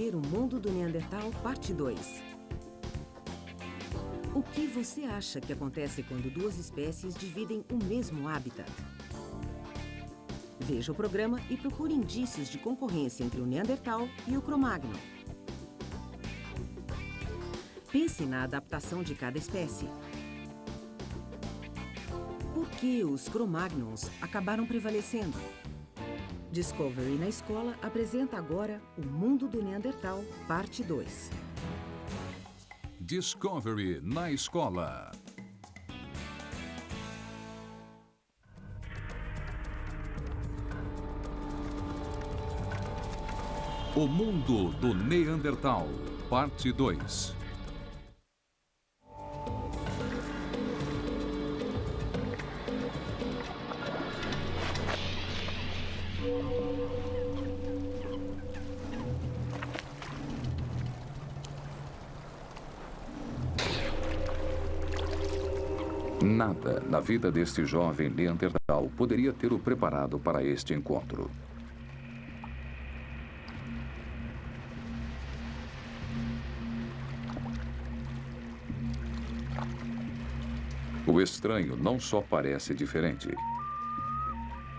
ver o mundo do Neandertal, parte 2. O que você acha que acontece quando duas espécies dividem o mesmo habitat? Veja o programa e procure indícios de concorrência entre o Neandertal e o Cro-Magnon. Pense na adaptação de cada espécie. Por que os Cro-Magnons acabaram prevalecendo? Discovery na Escola apresenta agora O Mundo do Neandertal, parte 2. Discovery na Escola. O Mundo do Neandertal, parte 2. Nada na vida deste jovem Neandertal poderia ter o preparado para este encontro. O estranho não só parece diferente.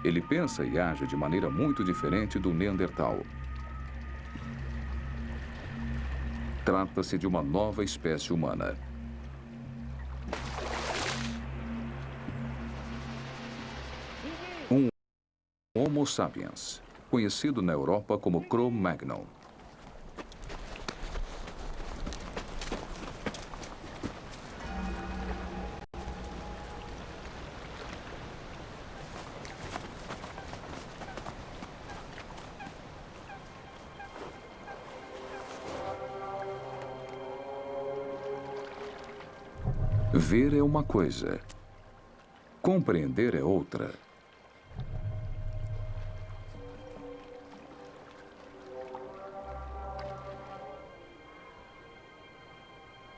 Ele pensa e age de maneira muito diferente do Neandertal. Trata-se de uma nova espécie humana. Um Homo sapiens, conhecido na Europa como Cro-Magnon. Ver é uma coisa, compreender é outra.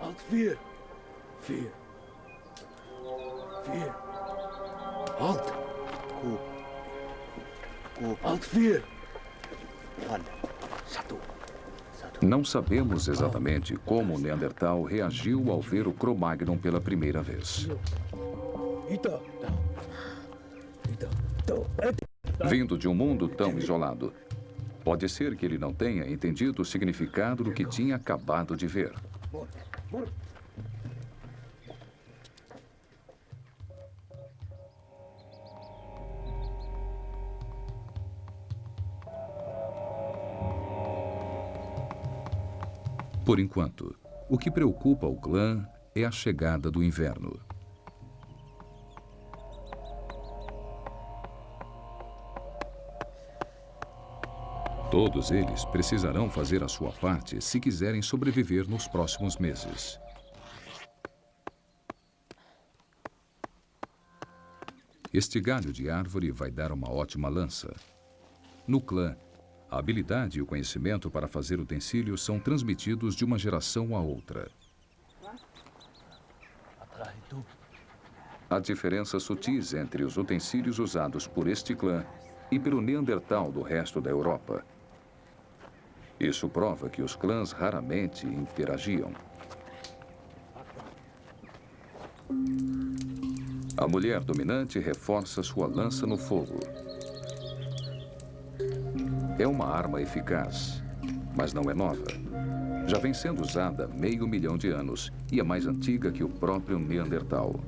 Halt 4. 4. 4. Halt. Koop. Koop. Halt 4. 1. Não sabemos exatamente como o Neandertal reagiu ao ver o Cro-Magnon pela primeira vez. Vindo de um mundo tão isolado, pode ser que ele não tenha entendido o significado do que tinha acabado de ver. Por enquanto, o que preocupa o clã é a chegada do inverno. Todos eles precisarão fazer a sua parte se quiserem sobreviver nos próximos meses. Este galho de árvore vai dar uma ótima lança. No clã, a habilidade e o conhecimento para fazer utensílios são transmitidos de uma geração a outra. Há diferenças sutis entre os utensílios usados por este clã e pelo Neandertal do resto da Europa. Isso prova que os clãs raramente interagiam. A mulher dominante reforça sua lança no fogo. É uma arma eficaz, mas não é nova. Já vem sendo usada há meio milhão de anos e é mais antiga que o próprio Neandertal.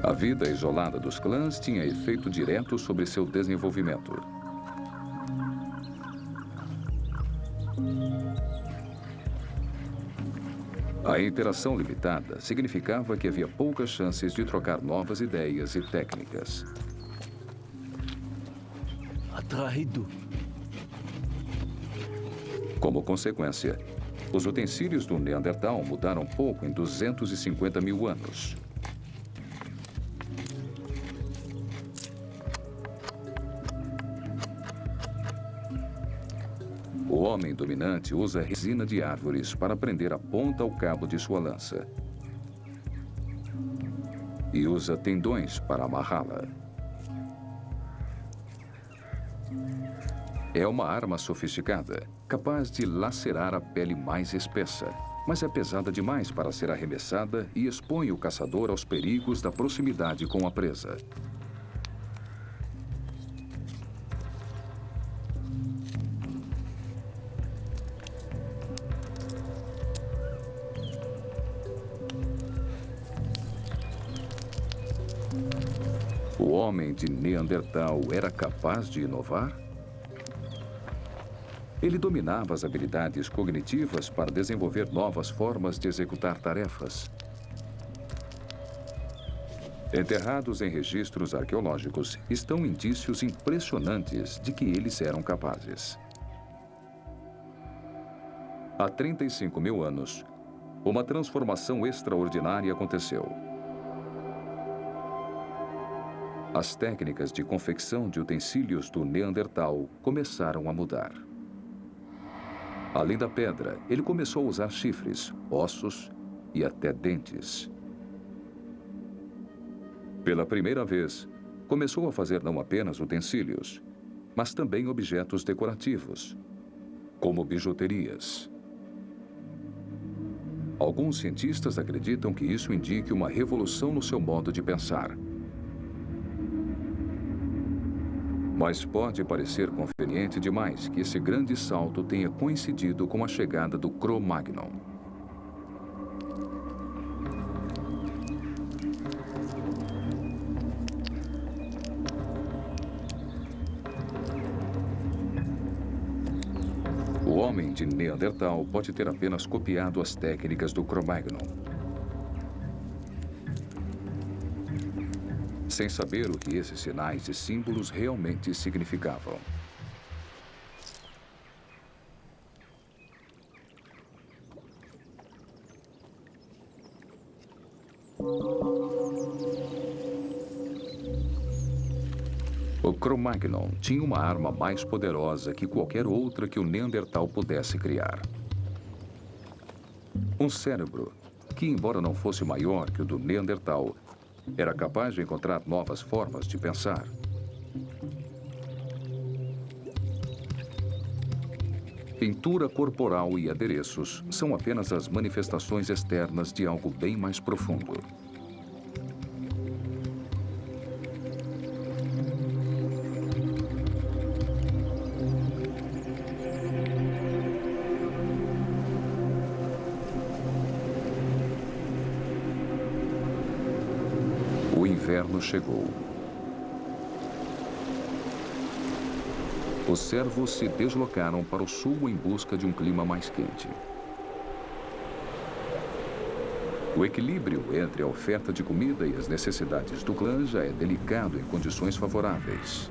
A vida isolada dos clãs tinha efeito direto sobre seu desenvolvimento. A interação limitada significava que havia poucas chances de trocar novas ideias e técnicas. Atraído. Como consequência, os utensílios do Neandertal mudaram pouco em 250 mil anos. O homem dominante usa resina de árvores para prender a ponta ao cabo de sua lança. E usa tendões para amarrá-la. É uma arma sofisticada, capaz de lacerar a pele mais espessa, mas é pesada demais para ser arremessada e expõe o caçador aos perigos da proximidade com a presa. O homem de Neandertal era capaz de inovar? Ele dominava as habilidades cognitivas para desenvolver novas formas de executar tarefas. Enterrados em registros arqueológicos estão indícios impressionantes de que eles eram capazes. Há 35 mil anos, uma transformação extraordinária aconteceu. As técnicas de confecção de utensílios do Neandertal começaram a mudar. Além da pedra, ele começou a usar chifres, ossos e até dentes. Pela primeira vez, começou a fazer não apenas utensílios, mas também objetos decorativos, como bijuterias. Alguns cientistas acreditam que isso indique uma revolução no seu modo de pensar. Mas pode parecer conveniente demais que esse grande salto tenha coincidido com a chegada do Cro-Magnon. O homem de Neandertal pode ter apenas copiado as técnicas do Cro-Magnon, sem saber o que esses sinais e símbolos realmente significavam. O Cro-Magnon tinha uma arma mais poderosa que qualquer outra que o Neandertal pudesse criar. Um cérebro que, embora não fosse maior que o do Neandertal, era capaz de encontrar novas formas de pensar. Pintura corporal e adereços são apenas as manifestações externas de algo bem mais profundo. O inverno chegou. Os servos se deslocaram para o sul em busca de um clima mais quente. O equilíbrio entre a oferta de comida e as necessidades do clã já é delicado em condições favoráveis.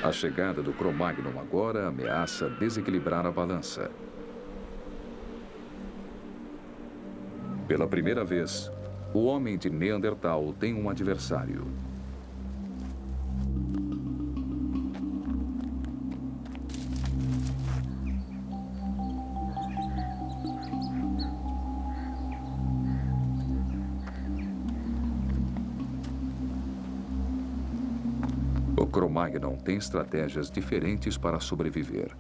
A chegada do Cro-Magnon agora ameaça desequilibrar a balança. Pela primeira vez, o homem de Neandertal tem um adversário. O Cro-Magnon tem estratégias diferentes para sobreviver.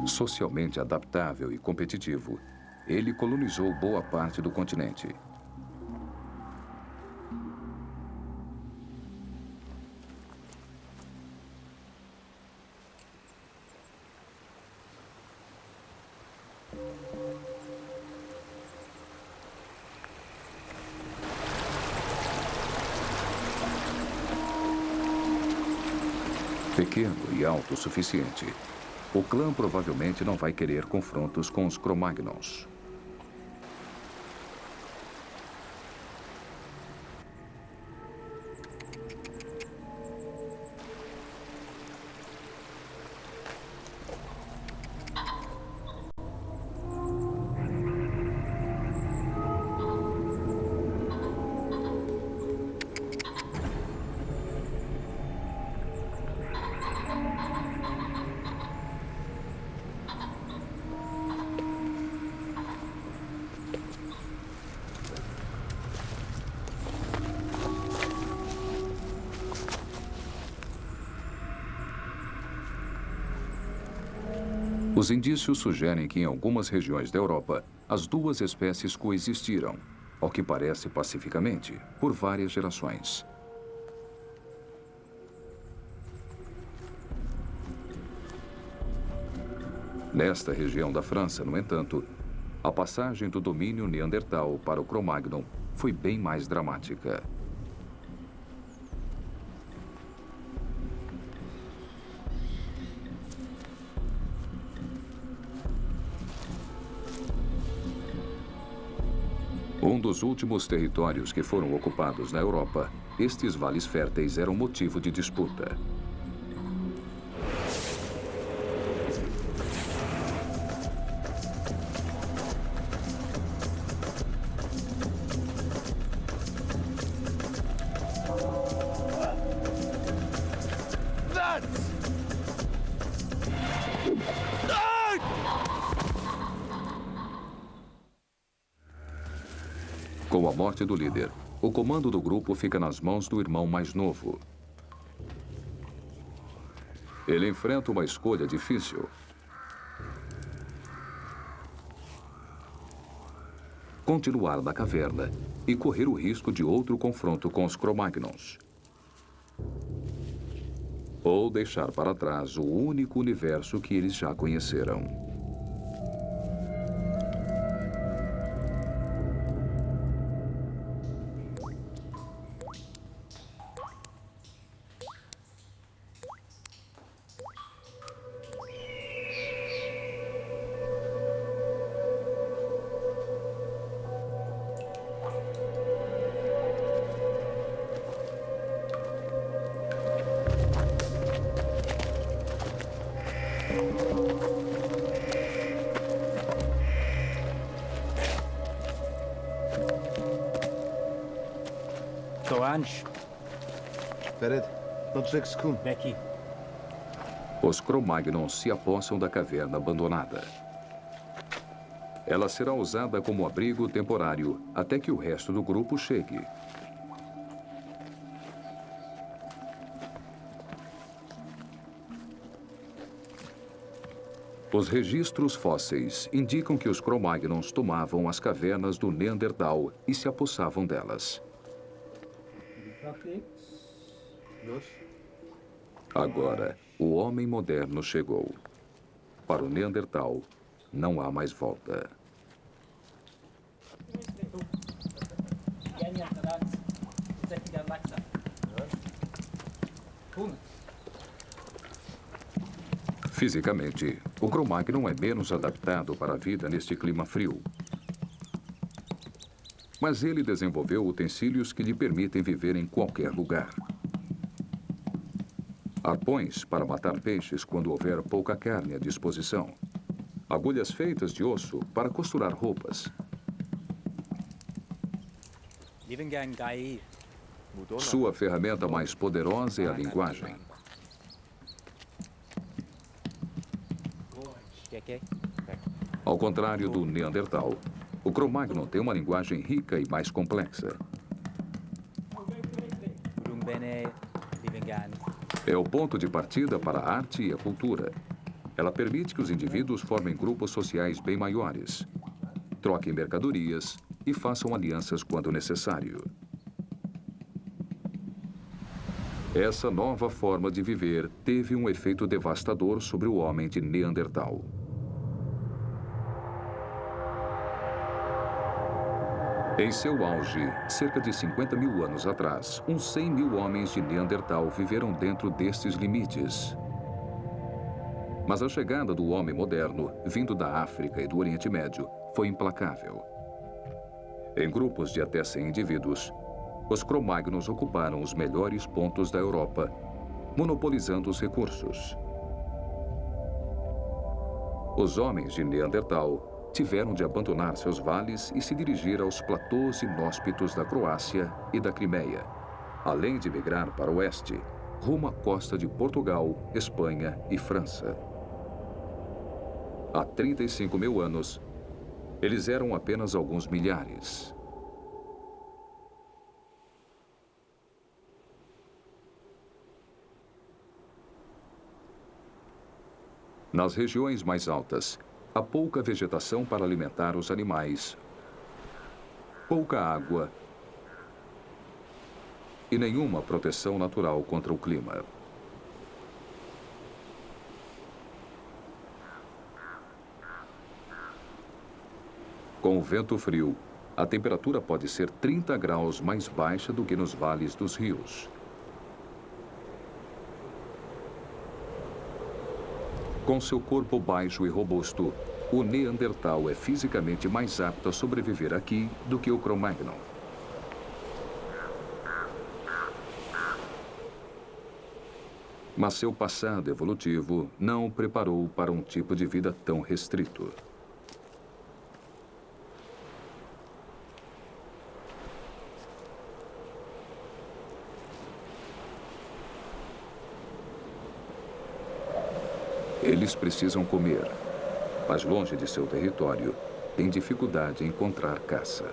Socialmente adaptável e competitivo, ele colonizou boa parte do continente. Pequeno e autossuficiente, o clã provavelmente não vai querer confrontos com os Cro-Magnons. Os indícios sugerem que em algumas regiões da Europa, as duas espécies coexistiram, ao que parece pacificamente, por várias gerações. Nesta região da França, no entanto, a passagem do domínio neandertal para o Cro-Magnon foi bem mais dramática. Um dos últimos territórios que foram ocupados na Europa, estes vales férteis eram motivo de disputa. Com a morte do líder, o comando do grupo fica nas mãos do irmão mais novo. Ele enfrenta uma escolha difícil. Continuar na caverna e correr o risco de outro confronto com os Cro-Magnons. Ou deixar para trás o único universo que eles já conheceram. Os Cro-Magnons se apossam da caverna abandonada. Ela será usada como abrigo temporário até que o resto do grupo chegue. Os registros fósseis indicam que os Cro-Magnons tomavam as cavernas do Neandertal e se apossavam delas. Agora, o homem moderno chegou. Para o Neandertal, não há mais volta. Fisicamente, o Cro-Magnon é menos adaptado para a vida neste clima frio. Mas ele desenvolveu utensílios que lhe permitem viver em qualquer lugar. Arpões para matar peixes quando houver pouca carne à disposição. Agulhas feitas de osso para costurar roupas. Sua ferramenta mais poderosa é a linguagem. Ao contrário do Neandertal, o Cro-Magnon tem uma linguagem rica e mais complexa. É o ponto de partida para a arte e a cultura. Ela permite que os indivíduos formem grupos sociais bem maiores, troquem mercadorias e façam alianças quando necessário. Essa nova forma de viver teve um efeito devastador sobre o homem de Neandertal. Em seu auge, cerca de 50 mil anos atrás, uns 100 mil homens de Neandertal viveram dentro destes limites. Mas a chegada do homem moderno, vindo da África e do Oriente Médio, foi implacável. Em grupos de até 100 indivíduos, os Cro-Magnos ocuparam os melhores pontos da Europa, monopolizando os recursos. Os homens de Neandertal tiveram de abandonar seus vales e se dirigir aos platôs inóspitos da Croácia e da Crimeia, além de migrar para o oeste, rumo à costa de Portugal, Espanha e França. Há 35 mil anos, eles eram apenas alguns milhares. Nas regiões mais altas, há pouca vegetação para alimentar os animais, pouca água e nenhuma proteção natural contra o clima. Com o vento frio, a temperatura pode ser 30 graus mais baixa do que nos vales dos rios. Com seu corpo baixo e robusto, o Neandertal é fisicamente mais apto a sobreviver aqui do que o Cro-Magnon. Mas seu passado evolutivo não o preparou para um tipo de vida tão restrito. Eles precisam comer, mas longe de seu território, têm dificuldade em encontrar caça.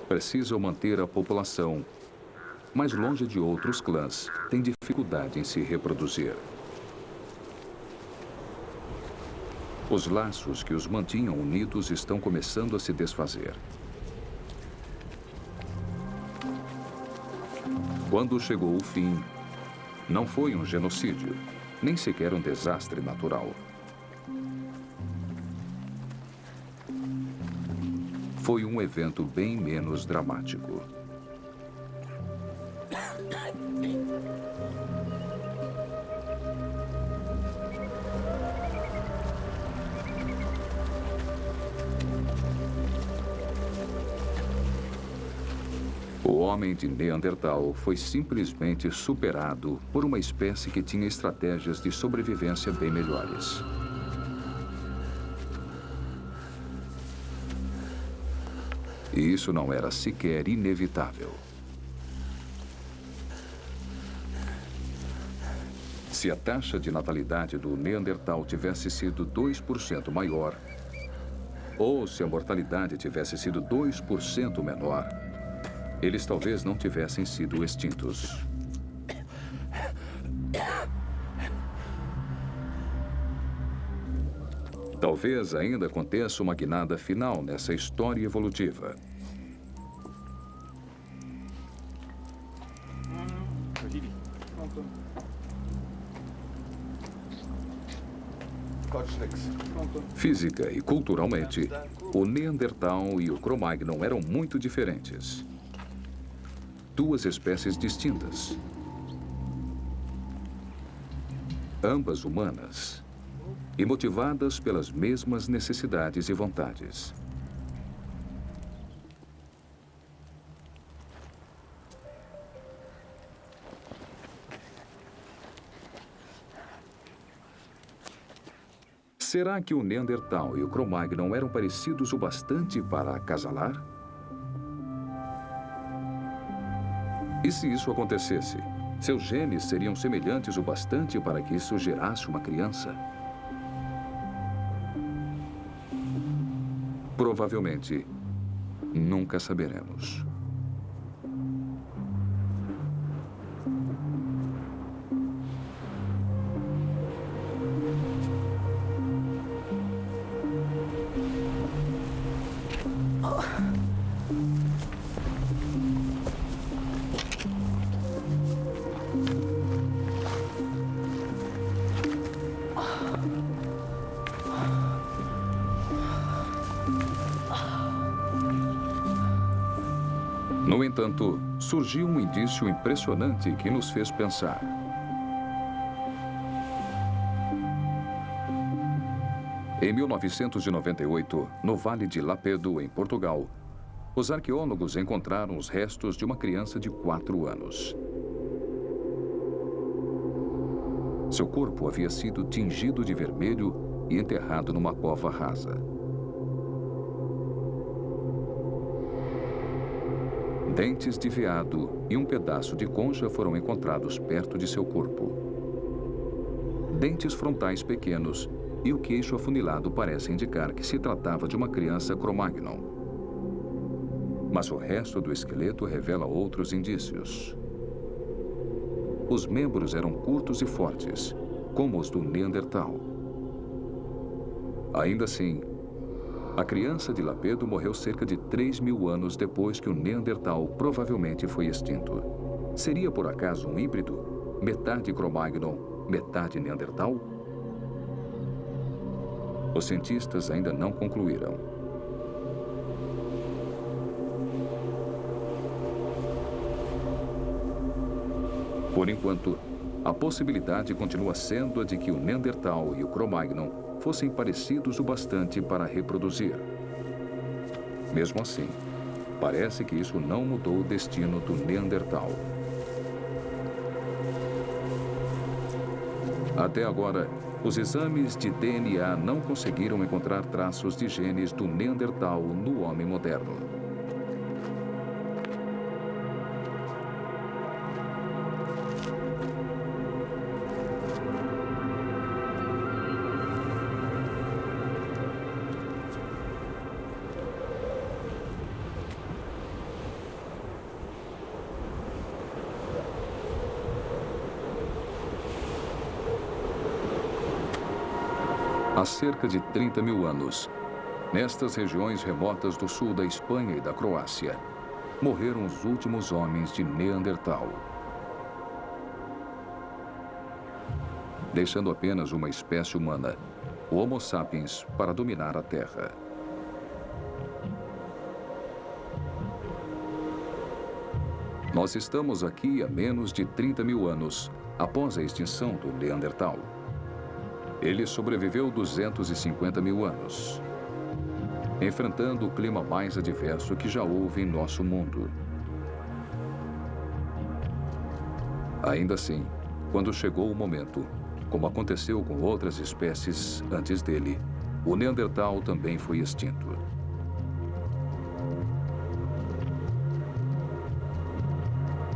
Precisam manter a população, mas longe de outros clãs, têm dificuldade em se reproduzir. Os laços que os mantinham unidos estão começando a se desfazer. Quando chegou o fim, não foi um genocídio, nem sequer um desastre natural. Foi um evento bem menos dramático. O homem de Neandertal foi simplesmente superado por uma espécie que tinha estratégias de sobrevivência bem melhores. E isso não era sequer inevitável. Se a taxa de natalidade do Neandertal tivesse sido 2% maior, ou se a mortalidade tivesse sido 2% menor, eles talvez não tivessem sido extintos. Talvez ainda aconteça uma guinada final nessa história evolutiva. Física e culturalmente, o Neandertal e o Cro-Magnon eram muito diferentes. Duas espécies distintas. Ambas humanas e motivadas pelas mesmas necessidades e vontades. Será que o Neandertal e o Cro-Magnon eram parecidos o bastante para acasalar? E se isso acontecesse, seus genes seriam semelhantes o bastante para que isso gerasse uma criança? Provavelmente, nunca saberemos. No entanto, surgiu um indício impressionante que nos fez pensar. Em 1998, no Vale de Lapedo, em Portugal, os arqueólogos encontraram os restos de uma criança de 4 anos. Seu corpo havia sido tingido de vermelho e enterrado numa cova rasa. Dentes de veado e um pedaço de concha foram encontrados perto de seu corpo. Dentes frontais pequenos e o queixo afunilado parecem indicar que se tratava de uma criança Cro-Magnon. Mas o resto do esqueleto revela outros indícios. Os membros eram curtos e fortes, como os do Neandertal. Ainda assim, a criança de Lapedo morreu cerca de 3.000 anos depois que o Neandertal provavelmente foi extinto. Seria por acaso um híbrido? Metade Cro-Magnon, metade Neandertal? Os cientistas ainda não concluíram. Por enquanto, a possibilidade continua sendo a de que o Neandertal e o Cro-Magnon fossem parecidos o bastante para reproduzir. Mesmo assim, parece que isso não mudou o destino do Neandertal. Até agora, os exames de DNA não conseguiram encontrar traços de genes do Neandertal no homem moderno. Há cerca de 30.000 anos, nestas regiões remotas do sul da Espanha e da Croácia, morreram os últimos homens de Neandertal, deixando apenas uma espécie humana, o Homo sapiens, para dominar a Terra. Nós estamos aqui há menos de 30.000 anos após a extinção do Neandertal. Ele sobreviveu 250.000 anos, enfrentando o clima mais adverso que já houve em nosso mundo. Ainda assim, quando chegou o momento, como aconteceu com outras espécies antes dele, o Neandertal também foi extinto.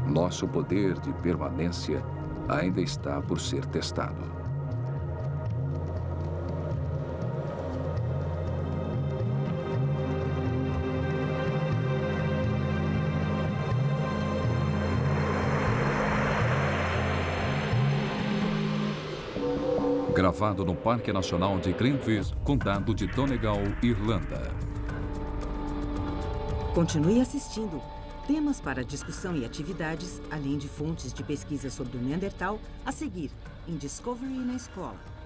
Nosso poder de permanência ainda está por ser testado. Gravado no Parque Nacional de Glenveagh, Condado de Donegal, Irlanda. Continue assistindo. Temas para discussão e atividades, além de fontes de pesquisa sobre o Neandertal, a seguir em Discovery na Escola.